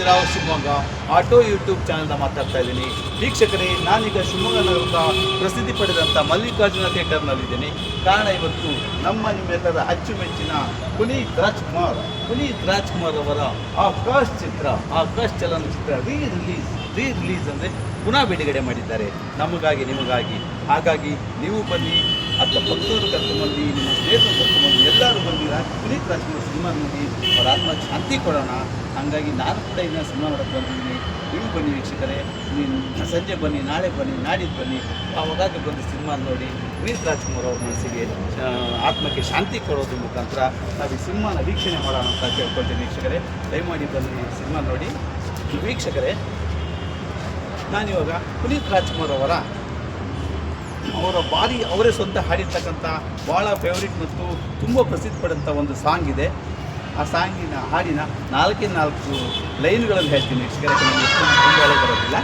ಇದ್ದೀರಾ Shivamogga auto YouTube ಚಾನಲ್ನ ಮಾತಾಡ್ತಾ ಇದ್ದೀನಿ. ವೀಕ್ಷಕರೇ, ನಾನೀಗ ಶಿವಮೊಗ್ಗ ನಗರದ ಪ್ರಸಿದ್ಧಿ ಪಡೆದಂಥ ಮಲ್ಲಿಕಾರ್ಜುನ ಥಿಯೇಟರ್ನಲ್ಲಿದ್ದೀನಿ. ಕಾರಣ ಇವತ್ತು ನಿಮ್ಮೆಲ್ಲರ ಅಚ್ಚುಮೆಚ್ಚಿನ ಪುನೀತ್ ರಾಜ್ಕುಮಾರ್ ಅವರ ಆಕಾಶ್ ಚಲನಚಿತ್ರ ರೀ ರಿಲೀಸ್ ಅಂದರೆ ಪುನಃ ಬಿಡುಗಡೆ ಮಾಡಿದ್ದಾರೆ ನಮಗಾಗಿ ನಿಮಗಾಗಿ. ಹಾಗಾಗಿ ನೀವು ಬನ್ನಿ, ಅಥವಾ ಭಕ್ತರು ಕರ್ಕೊಂಡ್ಬಂದು, ನಿಮ್ಮ ಸ್ನೇಹಿತರು ಕರ್ಕೊಂಡ್ಬಂದು ಎಲ್ಲರೂ ಬಂದಿರ ಪುನೀತ್ ರಾಜ್ಕುಮಾರ್ ಸಿನಿಮಾ ನೋಡಿ ಅವರ ಆತ್ಮಕ್ಕೆ ಶಾಂತಿ ಕೊಡೋಣ. ಹಾಗಾಗಿ ನಾನು ಕೂಡ ಇದನ್ನ ಸಿನಿಮಾ ನೋಡೋಕ್ಕೆ ಬಂದಿದ್ದೀನಿ. ನೀವು ಬನ್ನಿ ವೀಕ್ಷಕರೇ, ಸಂಜೆ ಬನ್ನಿ, ನಾಳೆ ಬನ್ನಿ, ನಾಡಿದ್ದು ಬನ್ನಿ. ಅವಾಗಾಗಿ ಬಂದು ಸಿನಿಮಾ ನೋಡಿ ಪುನೀತ್ ರಾಜ್ಕುಮಾರ್ ಅವ್ರ ಮನಸ್ಸಿಗೆ ಆತ್ಮಕ್ಕೆ ಶಾಂತಿ ಕೊಡೋದ್ರ ಮುಖಾಂತರ ನಾವು ಈ ಸಿನಿಮಾನ ವೀಕ್ಷಣೆ ಮಾಡೋಣ ಅಂತ ಕೇಳ್ಕೊಳ್ತೀನಿ. ವೀಕ್ಷಕರೇ, ದಯಮಾಡಿ ಬನ್ನಿ ಸಿನಿಮಾ ನೋಡಿ. ವೀಕ್ಷಕರೇ, ನಾನಿವಾಗ ಪುನೀತ್ ರಾಜ್ಕುಮಾರ್ ಅವರ ಅವರೇ ಸ್ವಂತ ಹಾಡಿರ್ತಕ್ಕಂಥ ಭಾಳ ಫೇವ್ರೇಟ್ ಮತ್ತು ತುಂಬ ಪ್ರಸಿದ್ಧಿ ಪಡೆದಂಥ ಒಂದು ಸಾಂಗ್ ಇದೆ. ಆ ಸಾಂಗಿನ ಹಾಡಿನ 4 ಲೈನ್ಗಳನ್ನು ಹೇಳ್ತೀನಿ ವೀಕ್ಷಕರೇ, ನನಗೆ ತುಂಬ ಒಳ್ಳೆ ಬರೋದಿಲ್ಲ.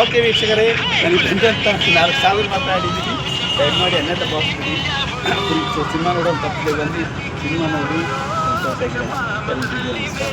ಓಕೆ ವೀಕ್ಷಕರೇ, ನನಗೆ ಬಂದಂಥ 4 ಸಾಲು ಮಾತಾಡಿದ್ದೀನಿ. ದಯಮಾಡಿ ಅನ್ನದ ಭಾವಿಸ್ಬಿಡಿ. ಸಿನಿಮಾ ನೋಡೋದು ತಪ್ಪದೆ ಬಂದು ಸಿನಿಮಾ ನೋಡಿ ಸಂತೋಷ ನಮಸ್ಕಾರ.